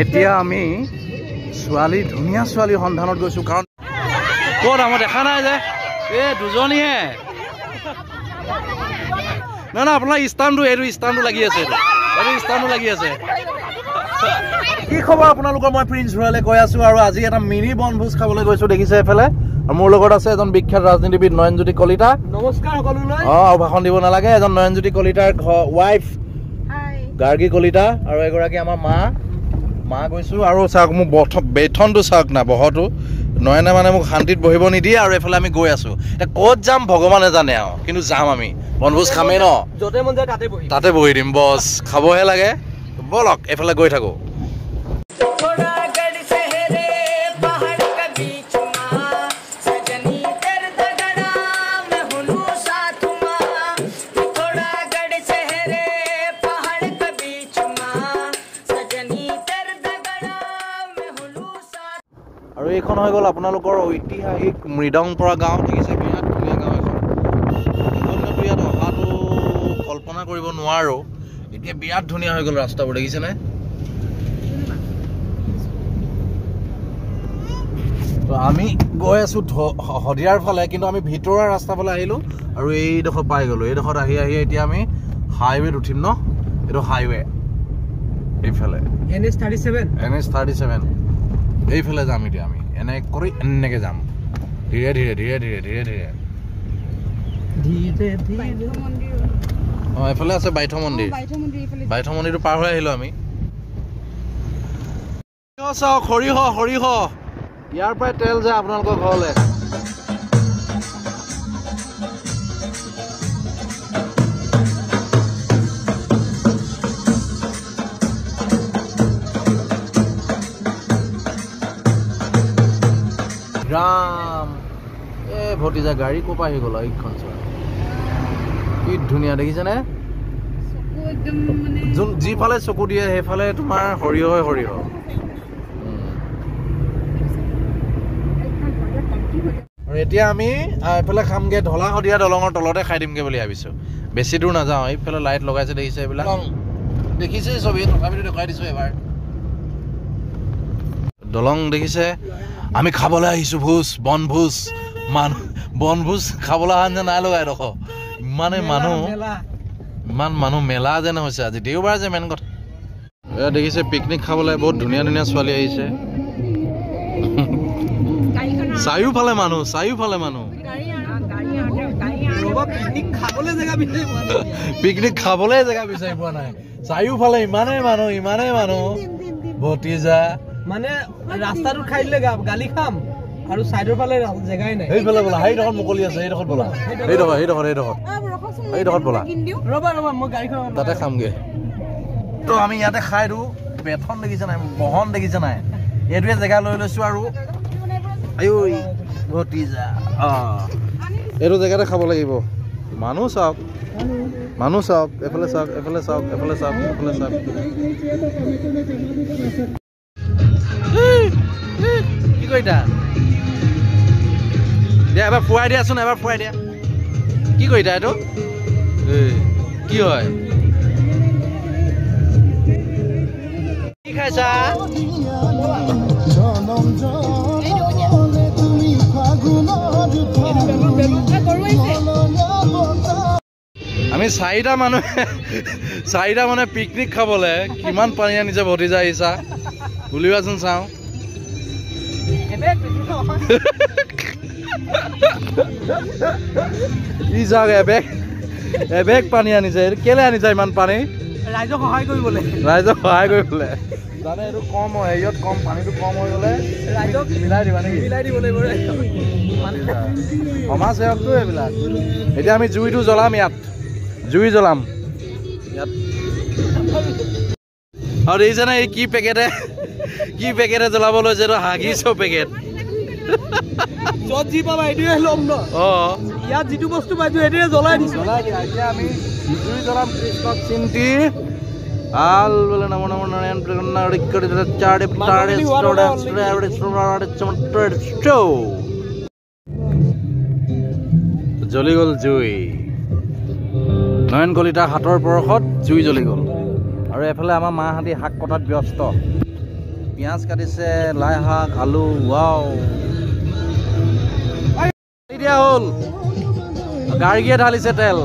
এতিয়া আমি ছোৱালী ধুনীয়া ছোৱালীৰ সন্ধানত গৈছো কাৰণ ক'ত আমাৰ দেখা নাই যে এই দুজনীহে না না আপোনাৰ স্থানটো এইটো স্থানটো লাগি আছে এইটো স্থানটো লাগি আছে কি খবৰ আপোনালোকৰ মই প্ৰিন্স ৰয়েলে কৈ আছো আৰু আজি এটা মিনি বনভোজ খাবলৈ গৈছো দেখিছে এফালে আৰু মোৰ লগত আছে এজন বিখ্যাত ৰাজনীতিবিদ নয়নজ্যোতি কলিতা নমস্কাৰ সকলোলৈ আৰু ভাষণ দিব নালাগে এজন নয়নজ্যোতি কলিতাৰ ৱাইফ গাৰ্গী কলিতা আৰু এগৰাকী আমাৰ মা গৈছো আৰু চাওক মোক বেথনটো চাওক না বহটো নয়নে মানে মোক শান্তিত বহিব নিদিয়ে আৰু এফালে আমি গৈ আছো এতিয়া ক'ত যাম ভগৱানে জানে আৰু কিন্তু যাম আমি বনভোজ খামেই ন য'তে মন যায় তাতে বহি দিম বছ খাবহে লাগে বলক এফালে গৈ থাকো আৰু এইখন হৈ গ'ল আপোনালোকৰ ঐতিহাসিক মৃদংপৰা গাঁও দেখিছে বিৰাট ধুনীয়া গাঁও এখন ইয়াত অহাটো কল্পনা কৰিব নোৱাৰো এতিয়া বিৰাট ধুনীয়া হৈ গ'ল ৰাস্তাবোৰ দেখিছেনে তো আমি গৈ আছো হদিয়াৰ ফালে কিন্তু আমি ভিতৰৰ ৰাস্তা ফালে আহিলো আৰু এইডোখৰ পাই গ'লো এইডোখৰত আহি এতিয়া আমি হাইৱেত উঠিম ন এইটো হাইৱে এইফালে NH37 এইফালে যাম এতিয়া আমি এনে কৰি এনেকে যাম ধীৰে ধীৰে ধীৰে ধীৰে ধীৰে ধীৰে এফালে আছে বাইথ মন্দিৰটো পাৰ হৈ আহিলো আমি চাওক সৰিয়হ ইয়াৰ পৰাই তেল যায় আপোনালোকৰ ঘৰলৈ ৰাম ভতিজা গাড়ী ক'ৰ পৰা আহি গ'ল এইখন চোৱা কি ধুনীয়া দেখিছেনে যিফালে চকু দিয়ে সেইফালে তোমাৰ সৰিয়হ আৰু এতিয়া আমি এইফালে খামগে ঢলা শদিয়া দলঙৰ তলতে খাই দিমগে বুলি ভাবিছো বেছি দূৰ নাযাওঁ এইফালে লাইট লগাইছে দেখিছে এইবিলাক দেখিছে চবেই তথাপিতো দেখুৱাই দিছো এবাৰ দলং দেখিছে আমি খাবলৈ আহিছো বনভোজ খাবলৈ অহা যেন নাই লগা এডোখৰ ইমান মানুহ মেলা যেন হৈছে আজি দেওবাৰ যে মেইন কথা দেখিছে পিকনিক খাবলৈ বহুত ধুনীয়া ছোৱালী আহিছে চাৰিওফালে মানুহ পিকনিক খাবলৈ জেগা বিচাৰি পোৱা নাই চাৰিওফালে ইমানেই মানুহ ভতিজা মানে ৰাস্তাটো খাই দিলে গালি খাম আৰু সাইডৰ ফালে জেগাই নাই এইফালে বলা সেইডোখৰ মুকলি আছে এইডোখৰত বলা এইডোখৰত বলা ৰবা মই গাড়ীখন তাতে খামগে তো আমি ইয়াতে খাই দিওঁ বেথন দেখিছে নাই বহন দেখিছে নাই এইটোৱে জেগা লৈ লৈছো আৰু আয়ো ভতিজা এইটো জেগাতে খাব লাগিব মানুহ চাওক এফালে চাওক কি কৰিতা দিয়া এবাৰ ফুৱাই দিয়াচোন কি কৰিতা এইটো কি হয় কি খাইছা আমি চাৰিটা মানুহে পিকনিক খাবলৈ কিমান পানী আনিছে ভতিজা আহিছা বুলিবাচোন চাওঁ এবেগ পানী আনিছে কেলে আনিছে ইমান পানী ৰাইজক সহায় কৰিবলৈ জানে এইটো কম হয় হেৰিয়ত কম পানীটো কম হৈ গ'লে ৰাইজক মিলাই দিব লাগিব সমাজ সেৱকটো এইবিলাক এতিয়া আমি জুইটো জ্বলাম ইয়াত আৰু দেখিছেনে এই কি পেকেটে জ্বলাব লৈছে এইটো হাগিছৰ পেকেট য'ত যি পাবা এইটোৱে ল'ম ন ইয়াত যিটো বস্তু পাইছো এইটোৱে জ্বলাই দিছো এতিয়া আমি জুই জ্বলাম কৃষ্ণক চিন্তি আল বলে নমো নারায়ণ জ্বলি গ'ল জুই নয়ন কলিতাৰ হাতৰ পৰশত জুই জ্বলি গ'ল আৰু এফালে আমাৰ মাহঁতি শাক কটাত ব্যস্ত পিঁয়াজ কাটিছে, লাই শাক, আলু। ৱাও, দিয়া হ'ল। গাৰ্গীয়ে ঢালিছে তেল।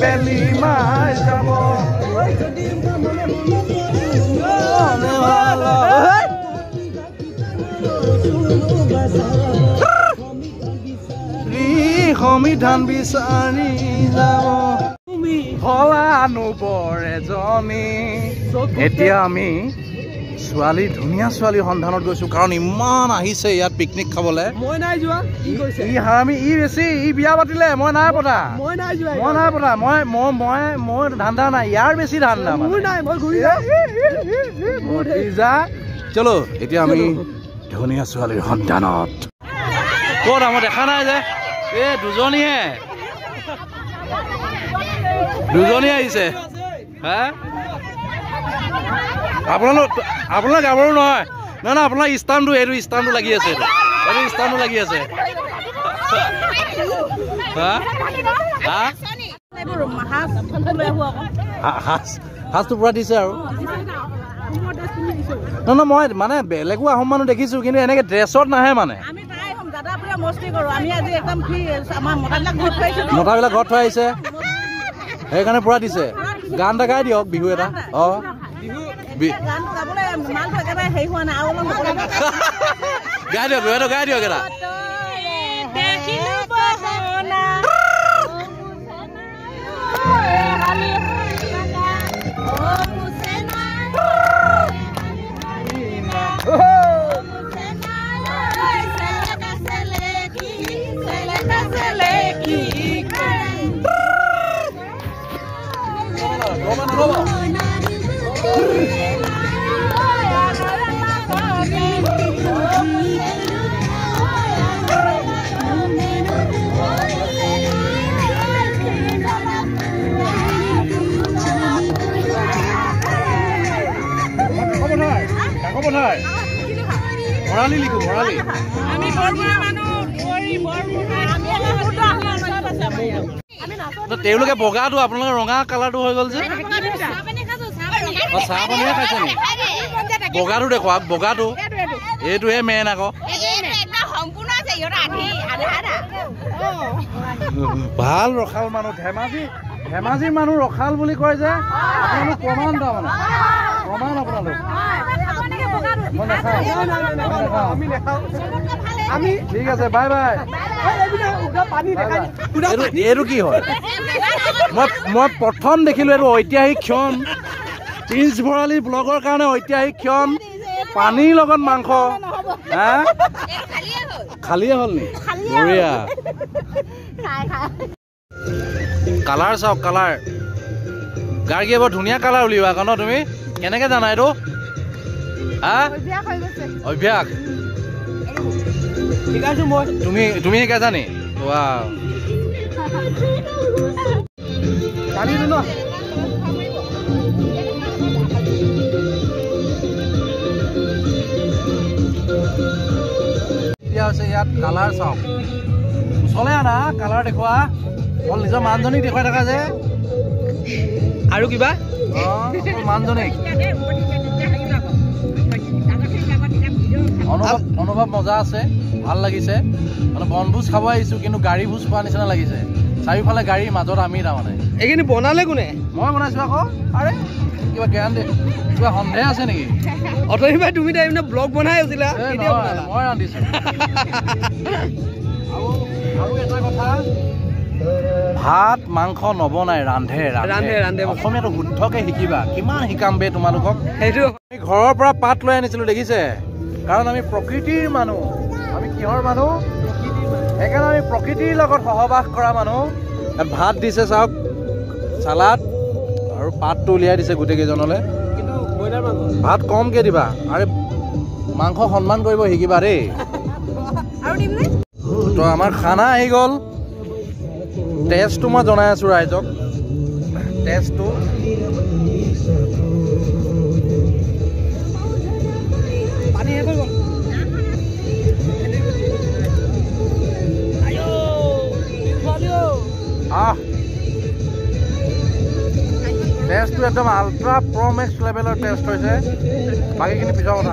বেলি মাই যাব সমিধান বিচাৰি যাব ফলানুবৰ এজনী। এতিয়া আমি ছোৱালী, ধুনীয়া ছোৱালীৰ সন্ধানত গৈছো, কাৰণ ইমান আহিছে ইয়াত পিকনিক খাবলৈ। মই নাই যোৱা। কি কৈছে? ই বেছি, ই বিয়া পাতিলে, মই নাই পতা। মই নাই যোৱা। মই নাই পতা। মই ধান্দা নাই, ইয়াৰ বেছি ধান্দা। মোৰ নাই, মই ঘূৰি যা। চলো এতিয়া আমি ধুনীয়া ছোৱালীৰ সন্ধানত। ক'ত মই দেখা নাই যে, এই দুজনী আহিছে। হা, আপোনালোক গাভৰু নহয়? নহয় নহয়, আপোনাৰ ষ্টাম্পটো, এইটো ষ্টাম্পটো লাগি আছে, এইটো ষ্টাম্পটো লাগি আছে। সাজটো পুৰা দিছে আৰু। নহয় মই মানে বেলেগো আহোম মানুহ দেখিছো, কিন্তু এনেকে ড্ৰেছত নাহে মানে। মতাবিলাক ঘৰত থৈ আহিছে, সেইকাৰণে পুৰা দিছে। গান এটা গাই দিয়ক, বিহু এটা। গাই দিয়ক, বিহু এটা গাই দিয়ক এটা। ভৰালি লিখো, ভৰালি। তেওঁলোকে বগাটো, আপোনালোকে ৰঙা কালাৰটো হৈ গ'ল যে। চাহ পানীহে খাইছে নেকি? বগাটো দেখুৱাওক, বগাটো। এইটোহে মেইন আকৌ। ভাল ৰখাল মানুহ, ধেমাজিৰ মানুহ ৰখাল বুলি কয় যে। আপোনালোক প্ৰমাণ, তাৰমানে প্ৰমাণ আপোনালোক। ঠিক আছে, বাই বাই। এইটো কি হয়? মই প্ৰথম দেখিলো এইটো ঐতিহাসিক ক্ষণ। প্ৰিন্স ভৰালী ব্লগৰ কাৰণে ঐতিহাসিক ক্ষণ। পানীৰ লগত মাংস। হা, খালিয়ে হ'ল নি? বঢ়িয়া। কালাৰ চাওক, কালাৰ। গাৰ্গীয়ে বৰ ধুনীয়া কালাৰ উলিওৱা আকৌ ন তুমি? কেনেকে জানা এইটো? অভ্যাস। তুমি শিকাইছা নি? এতিয়া হৈছে ইয়াত কালাৰ চাওক। চলে আনা কালাৰ দেখুওৱা। অকল নিজৰ মানুহজনীক দেখুৱাই থকা যে। আৰু কিবা মানুহজনীক অনুভৱ মজা আছে, ভাল লাগিছে। মানে বনভোজ খাব আহিছো, কিন্তু গাড়ী ভোজ খোৱা নিচিনা লাগিছে। চাৰিওফালে গাড়ীৰ মাজত আমি, তাৰমানে। এইখিনি বনালে কোনে? মই বনাইছো আকৌ। আৰে কিবা জ্ঞান দে, কিবা সন্দেহ আছে নেকি? অথনি ভাই তুমি ব্লগ বনাই আছিলা, মই ৰান্ধিছো। আৰু এটা কথা, ভাত মাংস নবনাই, ৰান্ধে। অসমীয়াটো শুদ্ধকে শিকিবা। কিমান শিকাম বে তোমালোকক। সেইটো ঘৰৰ পৰা পাত লৈ আনিছিলো, দেখিছে? কাৰণ আমি প্ৰকৃতিৰ মানুহ। আমি কিহৰ মানুহ? সেইকাৰণে আমি প্ৰকৃতিৰ লগত সহবাস কৰা মানুহ। ইয়াত ভাত দিছে চাওক, চালাড আৰু পাতটো উলিয়াই দিছে গোটেই কেইজনলৈ। কিন্তু ব্ৰইলাৰ মাংস ভাত কমকে দিবা। আৰে মাংস সন্মান কৰিব শিকিবা দেই। আৰু দিম নে তো আমাৰ খানা আহি গ'ল টেষ্টটো মই জনাই আছোঁ ৰাইজক টেষ্টটো পানী শেষ হৈ গ'ল টেষ্টটো একদম আল্ট্ৰা প্ৰ' মেক্স লেভেলৰ টেষ্ট হৈছে বাকীখিনি পিছৰ কথা